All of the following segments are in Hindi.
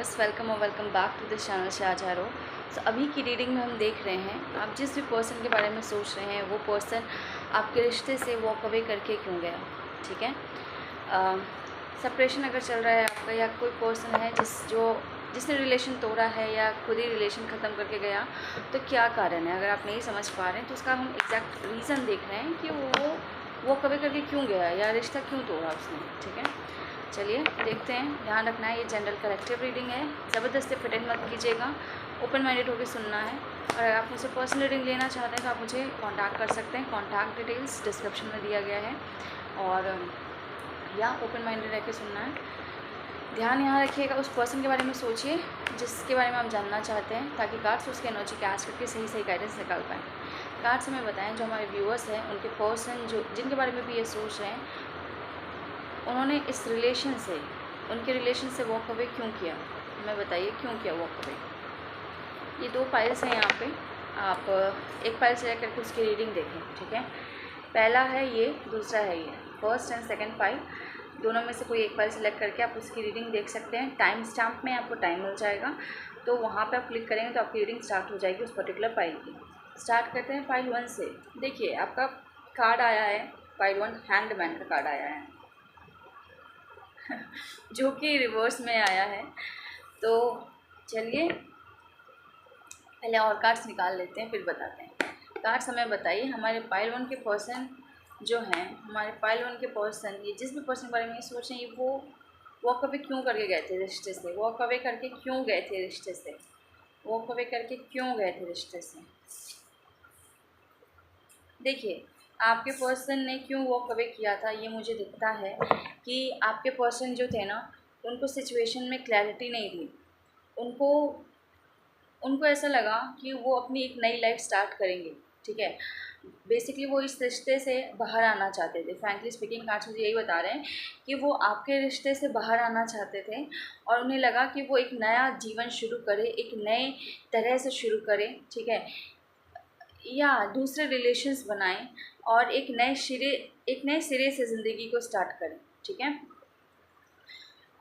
व्यूअर्स, वेलकम और welcome back to this channel शाहजहारो। अभी की रीडिंग में हम देख रहे हैं आप जिस भी पर्सन के बारे में सोच रहे हैं वो पर्सन आपके रिश्ते से वॉक अवे करके क्यों गया। ठीक है, सेपरेशन अगर चल रहा है आपका या कोई पर्सन है जिसने रिलेशन तोड़ा है या खुद ही रिलेशन ख़त्म करके गया, तो क्या कारण है। अगर आप नहीं समझ पा रहे हैं तो उसका हम एग्जैक्ट रीज़न देख रहे हैं कि वो वॉक अवे करके क्यों गया या रिश्ता क्यों तोड़ा उसने। ठीक है, चलिए देखते हैं। ध्यान रखना है ये जनरल कलेक्टिव रीडिंग है, ज़बरदस्ती फिटेंड मत कीजिएगा, ओपन माइंडेड होकर सुनना है। और अगर आप मुझसे पर्सनल रीडिंग लेना चाहते हैं तो आप मुझे कांटेक्ट कर सकते हैं। कांटेक्ट डिटेल्स डिस्क्रिप्शन में दिया गया है। और या ओपन माइंडेड रह के सुनना है। ध्यान यहाँ रखिएगा, उस पर्सन के बारे में सोचिए जिसके बारे में आप जानना चाहते हैं, ताकि कार्ड्स उसके एनर्जी कैच करके सही सही गाइडेंस निकाल पाएँ। कार्ड्स हमें बताएं, जो हमारे व्यूअर्स हैं उनके पर्सन जो जिनके बारे में भी ये सोच रहे हैं, उन्होंने इस रिलेशन से, उनके रिलेशन से वॉक अवे क्यों किया। हमें बताइए क्यों किया वॉक अवे। ये दो फाइल्स हैं यहाँ पे, आप एक फाइल सेलेक्ट करके उसकी रीडिंग देखें। ठीक है, पहला है ये, दूसरा है ये, फर्स्ट एंड सेकंड फाइल, दोनों में से कोई एक फाइल सेलेक्ट करके आप उसकी रीडिंग देख सकते हैं। टाइम स्टैम्प में आपको टाइम मिल जाएगा, तो वहाँ पे आप क्लिक करेंगे तो आपकी रीडिंग स्टार्ट हो जाएगी उस पर्टिकुलर फाइल की। स्टार्ट करते हैं फाइल 1 से। देखिए आपका कार्ड आया है, फाइल 1 हैंग्ड मैन का कार्ड आया है जो कि रिवर्स में आया है। तो चलिए पहले और कार्ड्स निकाल लेते हैं, फिर बताते हैं। कार्ड्स हमें बताइए, हमारे पाइल 1 के पर्सन जो हैं, हमारे पाइल 1 के पर्सन, ये जिस भी पर्सन के बारे में सोच रहे हैं, ये वो वॉक अवे क्यों करके गए थे रिश्ते से, वॉक अवे करके क्यों गए थे रिश्ते से, वॉक अवे करके क्यों गए थे रिश्ते से। देखिए आपके पर्सन ने क्यों वॉक अवे किया था, ये मुझे दिखता है कि आपके पर्सन जो थे ना, उनको सिचुएशन में क्लैरिटी नहीं थी। उनको ऐसा लगा कि वो अपनी एक नई लाइफ स्टार्ट करेंगे। ठीक है, बेसिकली वो इस रिश्ते से बाहर आना चाहते थे। फ्रैंकली स्पीकिंग कार्ड्स मुझे यही बता रहे हैं कि वो आपके रिश्ते से बाहर आना चाहते थे और उन्हें लगा कि वो एक नया जीवन शुरू करे, एक नए तरह से शुरू करें। ठीक है, या दूसरे रिलेशंस बनाएं और एक नए सिरे से ज़िंदगी को स्टार्ट करें। ठीक है,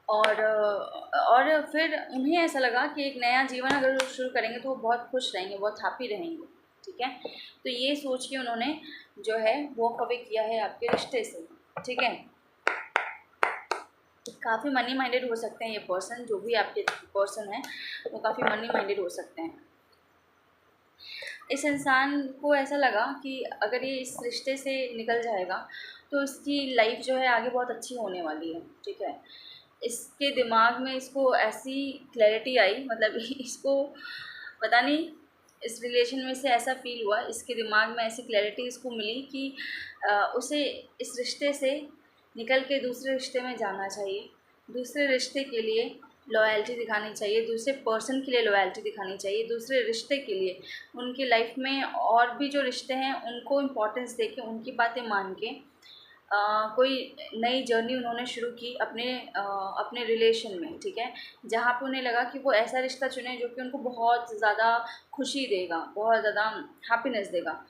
और फिर उन्हें ऐसा लगा कि एक नया जीवन अगर वो शुरू करेंगे तो वो बहुत खुश रहेंगे, बहुत हैप्पी रहेंगे। ठीक है, तो ये सोच के उन्होंने जो है वॉक अवे किया है आपके रिश्ते से। ठीक है, काफ़ी मनी माइंडेड हो सकते हैं ये पर्सन, जो भी आपके पर्सन हैं वो काफ़ी मनी माइंडेड हो सकते हैं। इस इंसान को ऐसा लगा कि अगर ये इस रिश्ते से निकल जाएगा तो इसकी लाइफ जो है आगे बहुत अच्छी होने वाली है। ठीक है, इसके दिमाग में इसको ऐसी क्लैरिटी आई, मतलब इसको पता नहीं, इस रिलेशन में से ऐसा फील हुआ, इसके दिमाग में ऐसी क्लैरिटी इसको मिली कि उसे इस रिश्ते से निकल के दूसरे रिश्ते में जाना चाहिए, दूसरे रिश्ते के लिए लॉयल्टी दिखानी चाहिए, दूसरे पर्सन के लिए लॉयल्टी दिखानी चाहिए, दूसरे रिश्ते के लिए उनकी लाइफ में और भी जो रिश्ते हैं उनको इम्पोर्टेंस दे के, उनकी बातें मान के कोई नई जर्नी उन्होंने शुरू की अपने रिलेशन में। ठीक है, जहाँ पे उन्हें लगा कि वो ऐसा रिश्ता चुने जो कि उनको बहुत ज़्यादा खुशी देगा, बहुत ज़्यादा हैप्पीनेस देगा।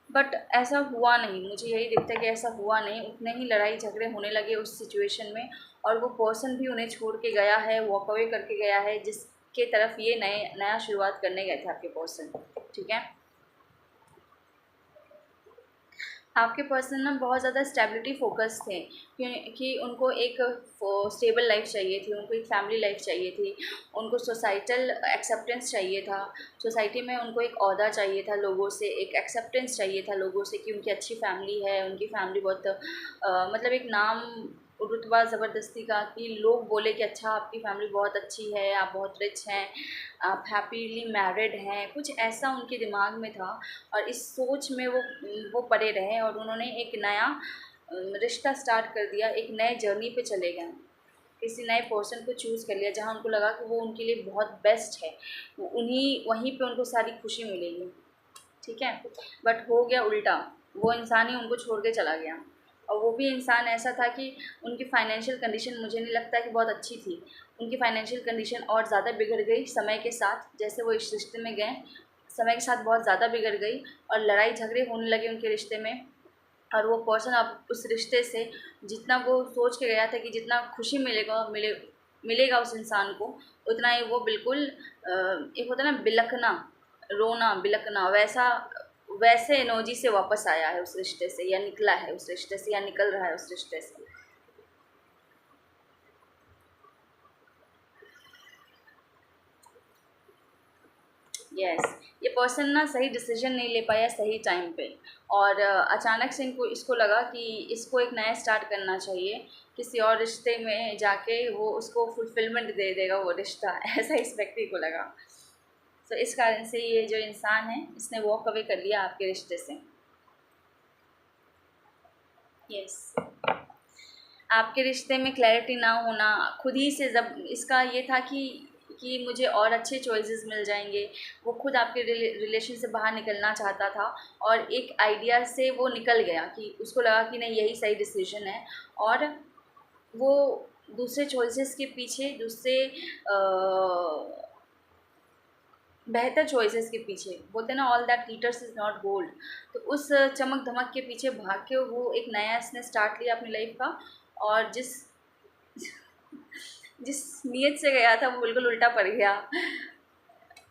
बट ऐसा हुआ नहीं, मुझे यही दिखता है कि ऐसा हुआ नहीं। उतने ही लड़ाई झगड़े होने लगे उस सिचुएशन में, और वो पर्सन भी उन्हें छोड़ के गया है, वॉक अवे करके गया है, जिसके तरफ ये नया शुरुआत करने गए थे आपके पर्सन। ठीक है, आपके पर्सन ना बहुत ज़्यादा स्टेबिलिटी फोकस थे, कि उनको एक स्टेबल लाइफ चाहिए थी, उनको एक फैमिली लाइफ चाहिए थी, उनको सोसाइटल एक्सेप्टेंस चाहिए था, सोसाइटी में उनको एक ओहदा चाहिए था, लोगों से एक एक्सेप्टेंस चाहिए था लोगों से कि उनकी अच्छी फैमिली है, उनकी फैमिली बहुत मतलब एक नाम रुतबा ज़बरदस्ती का, कि लोग बोले कि अच्छा आपकी फैमिली बहुत अच्छी है, आप बहुत रिच हैं, आप हैप्पीली मैरिड हैं, कुछ ऐसा उनके दिमाग में था। और इस सोच में वो पड़े रहे और उन्होंने एक नया रिश्ता स्टार्ट कर दिया, एक नए जर्नी पे चले गए, किसी नए पर्सन को चूज़ कर लिया जहाँ उनको लगा कि वो उनके लिए बहुत बेस्ट है, वहीं पे उनको सारी खुशी मिलेगी। ठीक है, बट हो गया उल्टा, वो इंसान ही उनको छोड़ के चला गया। और वो भी इंसान ऐसा था कि उनकी फाइनेंशियल कंडीशन मुझे नहीं लगता कि बहुत अच्छी थी, उनकी फाइनेंशियल कंडीशन और ज़्यादा बिगड़ गई समय के साथ, जैसे वो इस रिश्ते में गए समय के साथ बहुत ज़्यादा बिगड़ गई और लड़ाई झगड़े होने लगे उनके रिश्ते में। और वो पर्सन अब उस रिश्ते से जितना वो सोच के गया था कि जितना खुशी मिलेगा उस इंसान को, उतना ही वो बिल्कुल एक होता है ना बिलखना, रोना बिलखना, वैसे एनर्जी से वापस आया है उस रिश्ते से, या निकला है उस रिश्ते से, या निकल रहा है उस रिश्ते से। यस, ये पर्सन ना सही डिसीजन नहीं ले पाया सही टाइम पे, और अचानक से इसको लगा कि इसको एक नया स्टार्ट करना चाहिए, किसी और रिश्ते में जाके वो उसको फुलफिलमेंट दे देगा वो रिश्ता ऐसा इस व्यक्ति को लगा। तो इस कारण से ये जो इंसान है इसने वॉक अवे कर लिया आपके रिश्ते से। यस, आपके रिश्ते में क्लैरिटी ना होना, खुद ही से जब इसका ये था कि मुझे और अच्छे चॉइसेस मिल जाएंगे, वो खुद आपके रिलेशन से बाहर निकलना चाहता था, और एक आइडिया से वो निकल गया कि उसको लगा कि नहीं यही सही डिसीजन है, और वो दूसरे चॉइसेस के पीछे, दूसरे बेहतर चॉइसेस के पीछे, बोलते हैं ना all that glitters is not gold, तो उस चमक धमक के पीछे भाग के वो एक नया इसने स्टार्ट लिया अपनी लाइफ का, और जिस नीयत से गया था वो बिल्कुल उल्टा पड़ गया।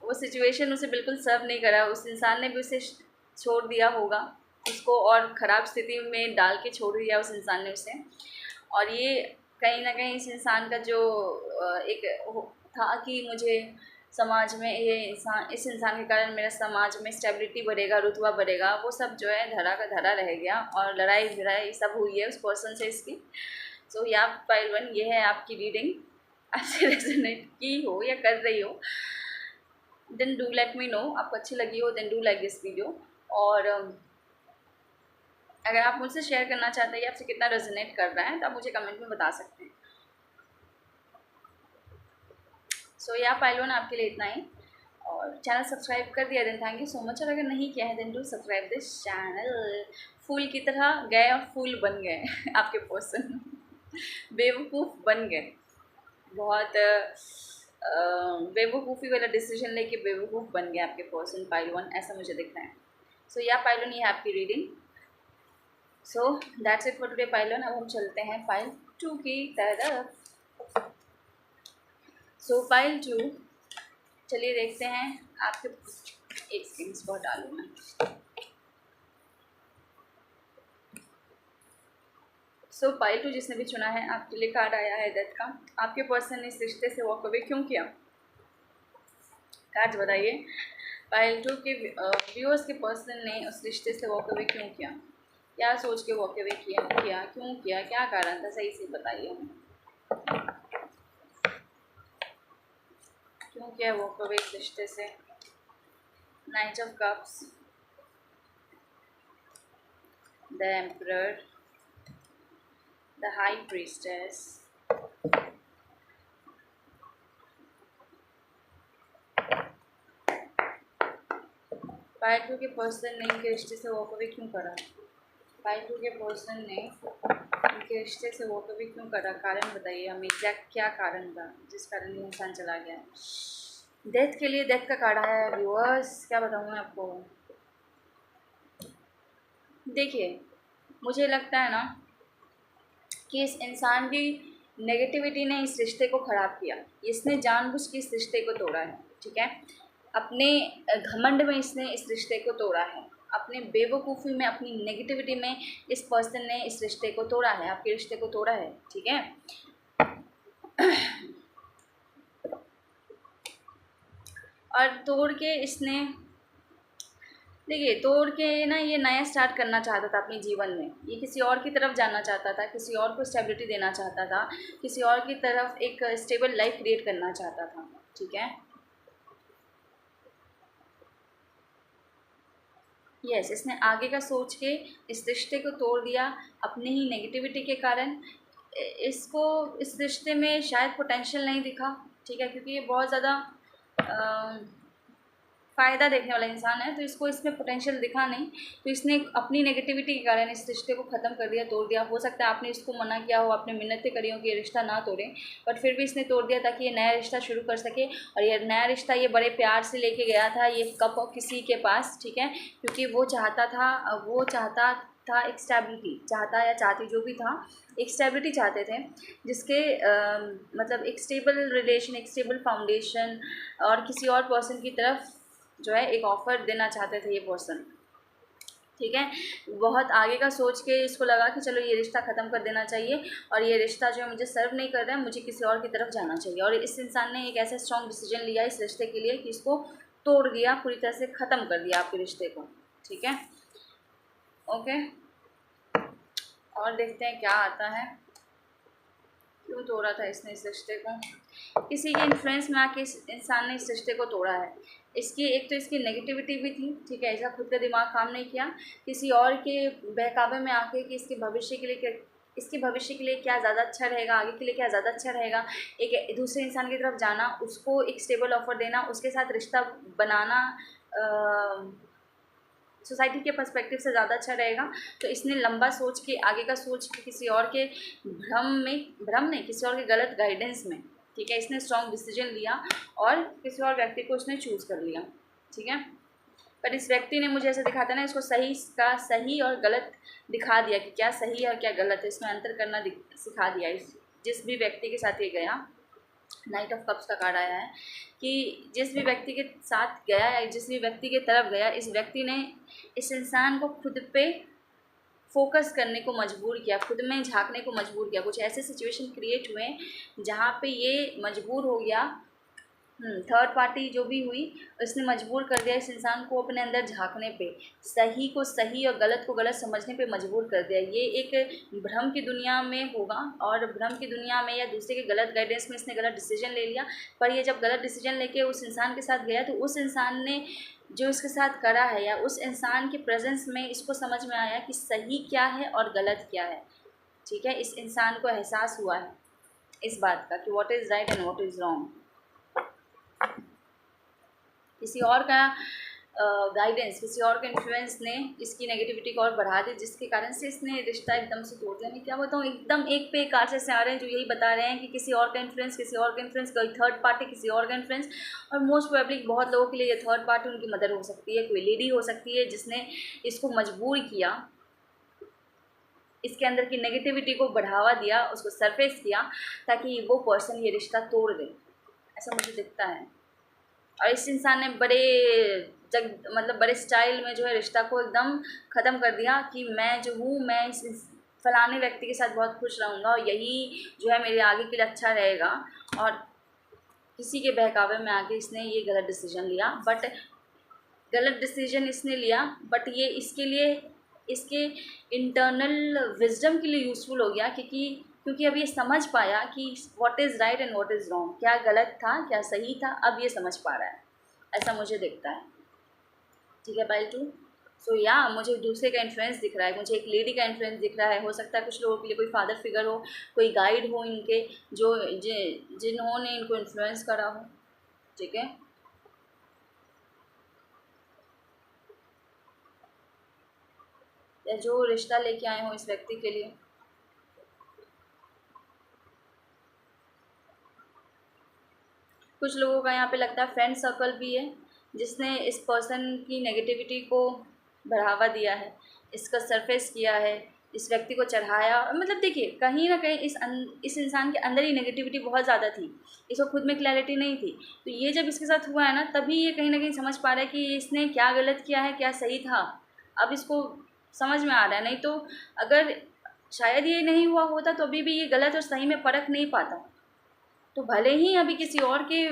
वो सिचुएशन उसे बिल्कुल सर्व नहीं करा, उस इंसान ने भी उसे छोड़ दिया होगा, उसको और ख़राब स्थिति में डाल के छोड़ दिया उस इंसान ने उसे। और ये कहीं ना कहीं इस इंसान का जो एक था कि मुझे समाज में इस इंसान के कारण मेरा समाज में स्टेबिलिटी बढ़ेगा, रुतबा बढ़ेगा, वो सब जो है धरा का धरा रह गया, और लड़ाई भिड़ाई सब हुई है उस पर्सन से इसकी। सो या फाइल 1 ये है आपकी रीडिंग, आपसे रेजोनेट की हो या कर रही हो then do let me know, आपको अच्छी लगी हो then do like this video. और अगर आप मुझसे शेयर करना चाहते हैं कि आपसे कितना रेजोनेट कर रहा है तो आप मुझे कमेंट में बता सकते हैं। सो या फाइल 1 आपके लिए इतना ही, और चैनल सब्सक्राइब कर दिया then thank you so much, और अगर नहीं किया है then do subscribe this channel. फूल की तरह गए और फूल बन गए आपके पर्सन बेवकूफ़ बन गए, बहुत बेवकूफ़ी वाला डिसीजन लेके बेवकूफ़ बन गया आपके पर्सन पाइल 1, ऐसा मुझे दिख रहा है। सो या पाइल 1 ये है आपकी reading. So that's it for today pile 1। अब हम चलते हैं पाइल 2 की तरफ। सो पाइल 2, चलिए देखते हैं आपके, एक सेकेंड इसको हटा लूँ मैं। सो पाइल 2 जिसने भी चुना है आपके लिए कार्ड आया है डेथ का। आपके पर्सन ने इस रिश्ते से वॉक अवे क्यों किया, कार्ड बताइए। पाइल 2 के व्यूअर्स के पर्सन ने उस रिश्ते से वॉक अवे क्यों किया, क्या सोच के वॉक अवे किया, क्यों किया, क्या कारण था, सही से बताइए हमें क्यों किया वॉक अवे इस रिश्ते से। Night of cups, the emperor, the high priestess, pile 2 के पर्सन ने इनके रिश्ते से वॉक अवे क्यों करा, पाइल 2 के पर्सन ने इनके रिश्ते से वॉक अवे क्यों करा, कारण बताइए हमें एग्जैक्ट क्या कारण था जिस कारण ये इंसान चला गया। डेथ के लिए डेथ का कार्ड आया है व्यूअर्स, क्या बताऊँ मैं आपको। देखिए मुझे लगता है ना कि इस इंसान की नेगेटिविटी ने इस रिश्ते को ख़राब किया, इसने जानबूझ के इस रिश्ते को तोड़ा है, ठीक है। अपने घमंड में इसने इस रिश्ते को तोड़ा है, अपने बेवकूफ़ी में, अपनी नेगेटिविटी में इस पर्सन ने इस रिश्ते को तोड़ा है, आपके रिश्ते को तोड़ा है, ठीक है। और तोड़ के इसने, देखिए तोड़ के ना ये नया स्टार्ट करना चाहता था अपने जीवन में, ये किसी और की तरफ जाना चाहता था, किसी और को स्टेबिलिटी देना चाहता था, किसी और की तरफ एक स्टेबल लाइफ क्रिएट करना चाहता था, ठीक है। यस, इसने आगे का सोच के इस रिश्ते को तोड़ दिया अपनी ही नेगेटिविटी के कारण। इसको इस रिश्ते में शायद पोटेंशियल नहीं दिखा, ठीक है, क्योंकि ये बहुत ज़्यादा फ़ायदा देखने वाला इंसान है, तो इसको इसमें पोटेंशियल दिखा नहीं, तो इसने अपनी नेगेटिविटी के कारण इस रिश्ते को ख़त्म कर दिया, तोड़ दिया। हो सकता है आपने इसको मना किया हो, आपने मिन्नतें करी हो कि ये रिश्ता ना तोड़ें, बट फिर भी इसने तोड़ दिया ताकि ये नया रिश्ता शुरू कर सके। और ये नया रिश्ता ये बड़े प्यार से लेके गया था ये कप किसी के पास, ठीक है, क्योंकि वो चाहता था एक स्टेबिलिटी चाहता या चाहती, जो भी था, एक स्टेबिलिटी चाहते थे, जिसके मतलब एक स्टेबल रिलेशन, एक स्टेबल फाउंडेशन, और किसी और पर्सन की तरफ जो है एक ऑफ़र देना चाहते थे ये पर्सन। ठीक है, बहुत आगे का सोच के इसको लगा कि चलो ये रिश्ता ख़त्म कर देना चाहिए, और ये रिश्ता जो है मुझे सर्व नहीं कर रहा है, मुझे किसी और की तरफ जाना चाहिए। और इस इंसान ने एक ऐसा स्ट्रॉन्ग डिसीजन लिया इस रिश्ते के लिए कि इसको तोड़ दिया, पूरी तरह से ख़त्म कर दिया आपके रिश्ते को। ठीक है, ओके, और देखते हैं क्या आता है। क्यों तोड़ा था इसने इस रिश्ते को? किसी के इन्फ्लुएंस में आके इस इंसान ने इस रिश्ते को तोड़ा है। इसकी एक तो इसकी नेगेटिविटी भी थी, ठीक है, ऐसा खुद का दिमाग काम नहीं किया, किसी और के बहकावे में आके कि इसके भविष्य के लिए क्या, इसके भविष्य के लिए क्या ज़्यादा अच्छा रहेगा, आगे के लिए क्या ज़्यादा अच्छा रहेगा, एक दूसरे इंसान की तरफ जाना, उसको एक स्टेबल ऑफ़र देना, उसके साथ रिश्ता बनाना सोसाइटी के पर्सपेक्टिव से ज़्यादा अच्छा रहेगा। तो इसने लंबा सोच के, आगे का सोच के, किसी और के भ्रम नहीं, किसी और के गलत गाइडेंस में, ठीक है, इसने स्ट्रॉन्ग डिसीजन लिया और किसी और व्यक्ति को उसने चूज़ कर लिया। ठीक है, पर इस व्यक्ति ने, मुझे ऐसा दिखाता ना, इसको सही का सही और गलत दिखा दिया कि क्या सही है और क्या गलत है, इसमें अंतर करना सिखा दिया। इस जिस भी व्यक्ति के साथ ये गया, नाइट ऑफ कप्स का कार्ड आया है कि जिस भी व्यक्ति के साथ गया या जिस भी व्यक्ति के तरफ गया, इस व्यक्ति ने इस इंसान को खुद पे फोकस करने को मजबूर किया, खुद में झांकने को मजबूर किया। कुछ ऐसे सिचुएशन क्रिएट हुए जहाँ पे ये मजबूर हो गया, थर्ड पार्टी जो भी हुई, उसने मजबूर कर दिया इस इंसान को अपने अंदर झांकने पे, सही को सही और गलत को गलत समझने पे मजबूर कर दिया। ये एक भ्रम की दुनिया में होगा, और भ्रम की दुनिया में या दूसरे के गलत गाइडेंस में इसने गलत डिसीजन ले लिया। पर ये जब गलत डिसीजन लेके उस इंसान के साथ गया, तो उस इंसान ने जो इसके साथ करा है, या उस इंसान के प्रेजेंस में इसको समझ में आया कि सही क्या है और गलत क्या है। ठीक है, इस इंसान को एहसास हुआ है इस बात का कि what is right and what is wrong. किसी और का गाइडेंस, किसी और का इन्फ्लुएंस ने इसकी नेगेटिविटी को और बढ़ा दी, जिसके कारण से इसने रिश्ता एकदम से तोड़ दिया। मैं क्या बताऊँ, एकदम एक पे एक आंसर से आ रहे हैं जो यही बता रहे हैं कि किसी और का इन्फ्लुएंस, किसी और का इन्फ्लुएंस, कोई थर्ड पार्टी, किसी और का इन्फ्लुएंस। और मोस्ट प्रोबेबली बहुत लोगों के लिए ये थर्ड पार्टी उनकी मदर हो सकती है, कोई लेडी हो सकती है जिसने इसको मजबूर किया, इसके अंदर की नेगेटिविटी को बढ़ावा दिया, उसको सरफेस किया, ताकि वो पर्सन ये रिश्ता तोड़ दे। ऐसा मुझे दिखता है। और इस इंसान ने मतलब बड़े स्टाइल में जो है रिश्ता को एकदम ख़त्म कर दिया कि मैं जो हूँ, मैं इस फलाने व्यक्ति के साथ बहुत खुश रहूँगा और यही जो है मेरे आगे के लिए अच्छा रहेगा। और किसी के बहकावे में आके इसने ये गलत डिसीजन लिया, बट गलत डिसीजन इसने लिया, बट ये इसके लिए, इसके इंटरनल विजडम के लिए यूज़फुल हो गया, क्योंकि अब ये समझ पाया कि what is right and what is wrong, क्या गलत था क्या सही था, अब ये समझ पा रहा है। ऐसा मुझे दिखता है। ठीक है पाइल 2। सो या मुझे दूसरे का इन्फ्लुएंस दिख रहा है, मुझे एक लेडी का इन्फ्लुएंस दिख रहा है। हो सकता है कुछ लोगों के लिए कोई फादर फिगर हो, कोई गाइड हो इनके, जो जिन्होंने इनको इन्फ्लुएंस करा हो। ठीक है, या जो रिश्ता लेके आए हो इस व्यक्ति के लिए। कुछ लोगों का यहाँ पे लगता है फ्रेंड सर्कल भी है, जिसने इस पर्सन की नेगेटिविटी को बढ़ावा दिया है, इसका सरफेस किया है, इस व्यक्ति को चढ़ाया। मतलब देखिए, कहीं ना कहीं इस इंसान के अंदर ही नेगेटिविटी बहुत ज़्यादा थी, इसको खुद में क्लैरिटी नहीं थी। तो ये जब इसके साथ हुआ है ना, तभी ये कहीं ना कहीं समझ पा रहा है कि इसने क्या गलत किया है, क्या सही था। अब इसको समझ में आ रहा है, नहीं तो अगर शायद ये नहीं हुआ होता तो अभी भी ये गलत और सही में फ़र्क नहीं पाता। तो भले ही अभी किसी और के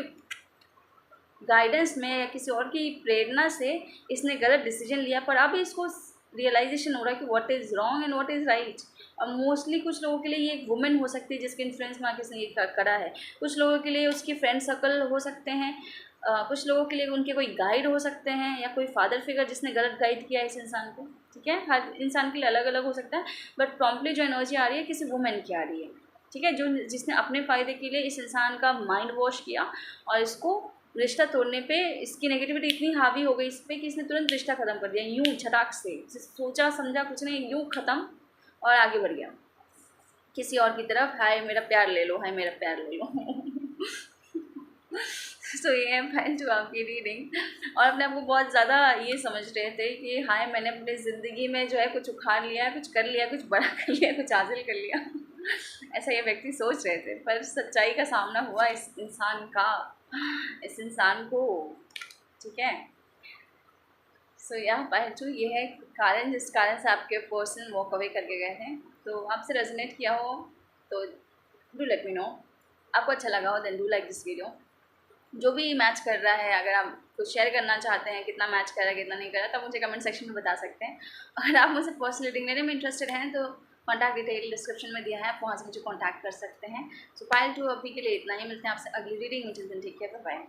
गाइडेंस में या किसी और की प्रेरणा से इसने गलत डिसीजन लिया, पर अब इसको रियलाइजेशन हो रहा है कि what is wrong and what is right. और मोस्टली कुछ लोगों के लिए ये एक वुमेन हो सकती है जिसके इन्फ्लुएंस में आके इसने ये करा है। कुछ लोगों के लिए उसकी फ्रेंड सर्कल हो सकते हैं, कुछ लोगों के लिए उनके कोई गाइड हो सकते हैं, या कोई फादर फिगर जिसने गलत गाइड किया इस इंसान को। ठीक है, हर इंसान के लिए अलग अलग हो सकता है, बट प्रॉम्प्टली जो एनर्जी आ रही है किसी वुमेन की आ रही है। ठीक है, जिसने अपने फ़ायदे के लिए इस इंसान का माइंड वॉश किया और इसको रिश्ता तोड़ने पे, इसकी नेगेटिविटी इतनी हावी हो गई इस पर कि इसने तुरंत रिश्ता ख़त्म कर दिया, यूँ झटाक से, सोचा समझा कुछ नहीं, यूँ ख़त्म और आगे बढ़ गया किसी और की तरफ। हाय मेरा प्यार ले लो, हाय मेरा प्यार ले लो। तो ये है फाइल टू आपकी रीडिंग। और अपने आप को बहुत ज़्यादा ये समझ रहे थे कि हाँ मैंने अपनी ज़िंदगी में जो है कुछ उखाड़ लिया, कुछ कर लिया, कुछ बड़ा कर लिया, कुछ हासिल कर लिया। ऐसा ये व्यक्ति सोच रहे थे, पर सच्चाई का सामना हुआ इस इंसान को। ठीक है, सो यहाँ फाइल टू ये है कारण, जिस कारण से आपके पर्सन वॉक अवे करके गए हैं। तो आपसे रेजोनेट किया हो तो डू लेट मी नो। आपको अच्छा लगा हो then do like this video. जो भी मैच कर रहा है, अगर आप कुछ शेयर करना चाहते हैं कितना मैच कर रहा है कितना नहीं कर रहा, तब मुझे कमेंट सेक्शन में बता सकते हैं। अगर आप मुझसे पर्सनल रीडिंग लेने में इंटरेस्टेड हैं तो कॉन्टैक्ट डिटेल डिस्क्रिप्शन में दिया है, आप वहाँ से मुझे कॉन्टैक्ट कर सकते हैं। सो फाइल टू अभी के लिए इतना ही, मिलते हैं आपसे अगली रीडिंग में। Till then take care, bye bye.